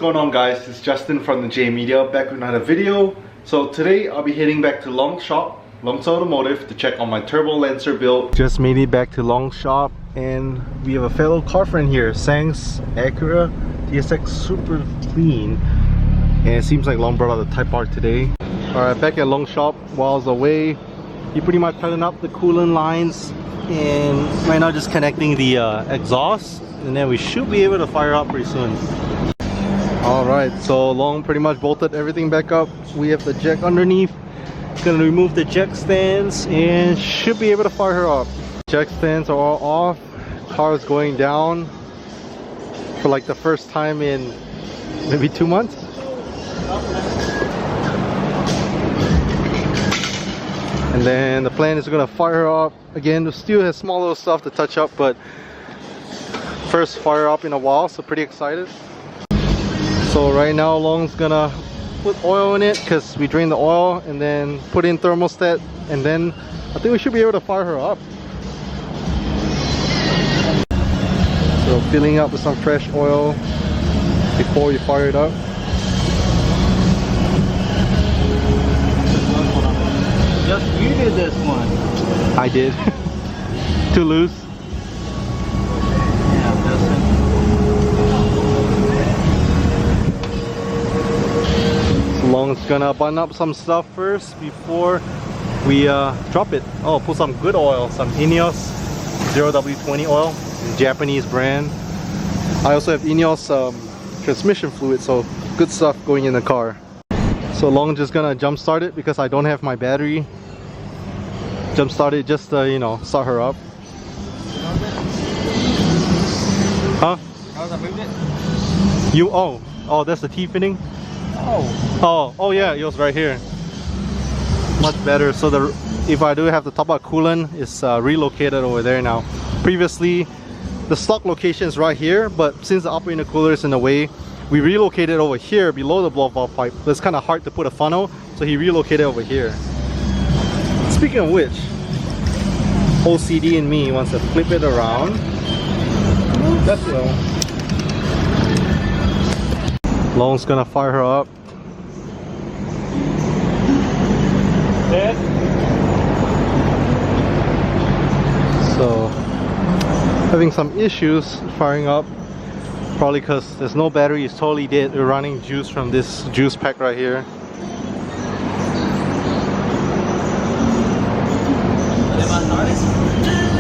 going on, guys? It's Justin from the J Media, back with another video. So today I'll be heading back to Long's shop, Long's Automotive, to check on my turbo lancer build. Just made it back to Long's shop and we have a fellow car friend here, Sang's Acura TSX, super clean. And it seems like Long brought out the Type R today. Alright, back at Long's shop. While I was away, he pretty much tightened up the coolant lines and right now just connecting the exhaust, and then we should be able to fire up pretty soon. Alright, so Long pretty much bolted everything back up. We have the jack underneath. Gonna remove the jack stands and should be able to fire her up. Jack stands are all off. Car is going down for like the first time in maybe 2 months. And then the plan is gonna fire her up again. Still has small little stuff to touch up, but first fire up in a while, so pretty excited. So right now Long's gonna put oil in it because we drained the oil, and then put in thermostat, and then I think we should be able to fire her up. So filling up with some fresh oil before we fire it up. Just you did this one. I did. Too loose. Long's gonna button up some stuff first before we drop it. Oh, put some good oil, some Ineos 0W20 oil, Japanese brand. I also have Ineos transmission fluid, so good stuff going in the car. So Long just gonna jump start it because I don't have my battery. Jump start it just to, you know, start her up. Huh? How's I moved it? Oh, that's the T-fitting? Oh yeah, it was right here. Much better. So if I do have to top up coolant, it's relocated over there now. Previously, the stock location is right here, but since the upper intercooler is in the way, we relocated over here below the blow valve pipe. It's kind of hard to put a funnel, so he relocated over here. Speaking of which, OCD in me wants to flip it around. That's low. Long's gonna fire her up. Dead. So, having some issues firing up. Probably because there's no battery, it's totally dead. We're running juice from this juice pack right here.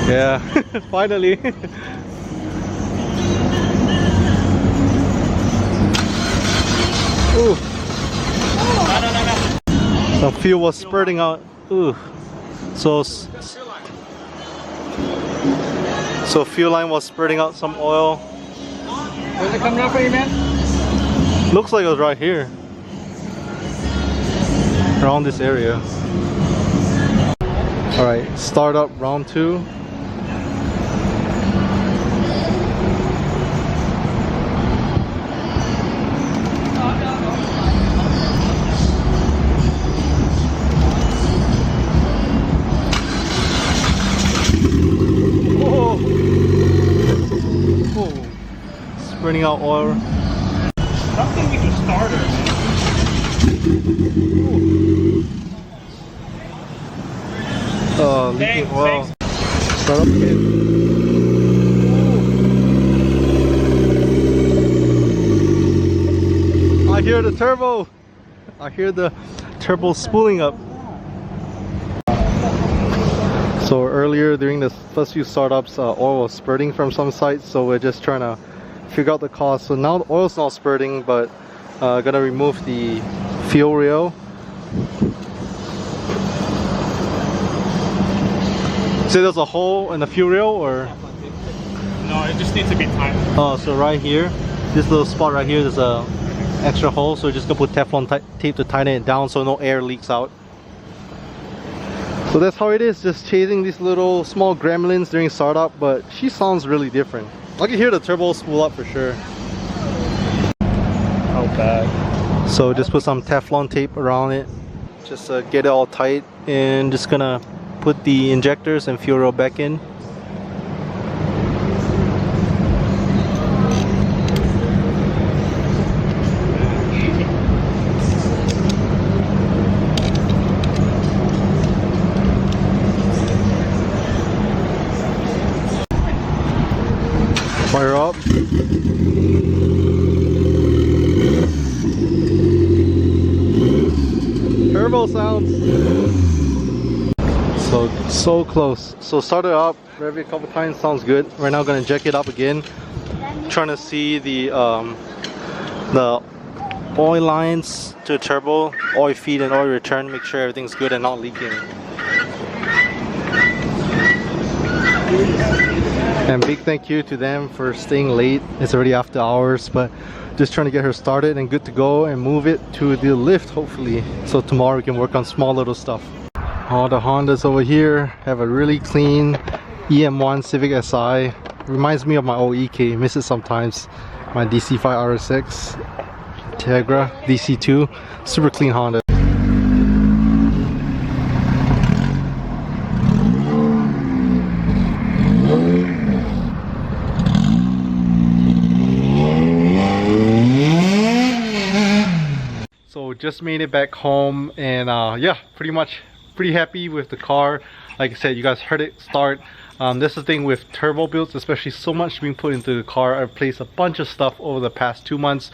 Yeah, finally. Ooh. Some fuel was spurting out. Ooh. So fuel line was spurting out some oil. Where's it coming up for you, man? Looks like it was right here. Around this area. Alright, start up round 2. Burning out oil. I don't think we can start her. Leaking oil. Start up again. I hear the turbo. I hear the turbo spooling up. So earlier during the first few startups, oil was spurting from some sites, so we're just trying to figure out the cause. So now the oil's not spurting, but gonna remove the fuel rail. So there's a hole in the fuel rail, or? No, it just needs to be tightened. Oh, so right here, this little spot right here, there's a extra hole, so we're just gonna put Teflon tape to tighten it down so no air leaks out. So that's how it is, just chasing these little small gremlins during startup, but she sounds really different. I can hear the turbo spool up for sure. Oh, bad. So just put some Teflon tape around it, just get it all tight, and just gonna put the injectors and fuel rail back in. sounds. So close. So started up, rev it a couple times, sounds good. Right now gonna jack it up again. Trying to see the oil lines to the turbo, oil feed and oil return, make sure everything's good and not leaking. And big thank you to them for staying late. It's already after hours, but just trying to get her started and good to go and move it to the lift hopefully. So tomorrow we can work on small little stuff. All the Hondas over here have a really clean EM1 Civic Si. Reminds me of my old EK, miss it sometimes. My DC5 RSX, Tegra, DC2, super clean Honda. So just made it back home and yeah, pretty happy with the car. Like I said, you guys heard it start. This is the thing with turbo builds, especially so much being put into the car. I've replaced a bunch of stuff over the past 2 months.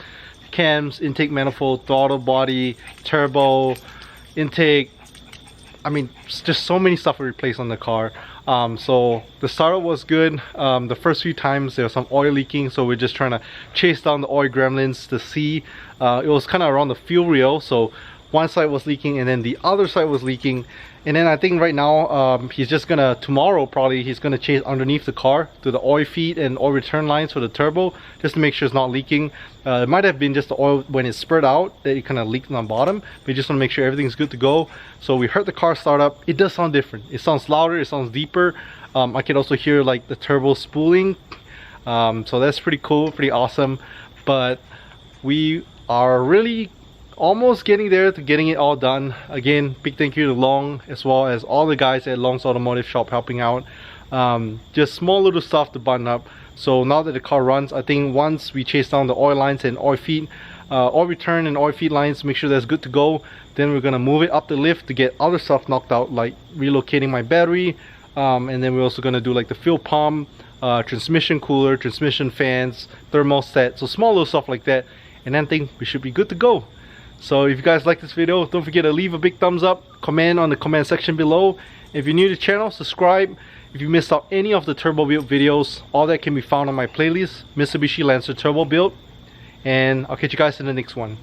Cams, intake manifold, throttle body, turbo, intake. I mean, just so many stuff we replaced on the car. So the startup was good. The first few times there was some oil leaking, so we're just trying to chase down the oil gremlins to see. It was kind of around the fuel rail, so one side was leaking and then the other side was leaking. And then I think right now he's just gonna, tomorrow probably, he's gonna chase underneath the car to the oil feed and oil return lines for the turbo, just to make sure it's not leaking. It might have been just the oil when it spurted out that it kind of leaked on the bottom. We just want to make sure everything's good to go. So we heard the car start up. It does sound different. It sounds louder, it sounds deeper. I can also hear like the turbo spooling. So that's pretty cool, pretty awesome. But we are really almost getting there to getting it all done. Again, big thank you to Long as well as all the guys at Long's Automotive Shop helping out. Just small little stuff to button up. So now that the car runs, I think once we chase down the oil lines and oil feed, oil return and oil feed lines, make sure that's good to go, then we're gonna move it up the lift to get other stuff knocked out, like relocating my battery, and then we're also gonna do like the fuel pump, transmission cooler, transmission fans, thermostat, so small little stuff like that, and then I think we should be good to go. So if you guys like this video, don't forget to leave a big thumbs up, comment on the comment section below. If you're new to the channel, subscribe. If you missed out any of the turbo build videos, all that can be found on my playlist, Mitsubishi Lancer Turbo Build. And I'll catch you guys in the next one.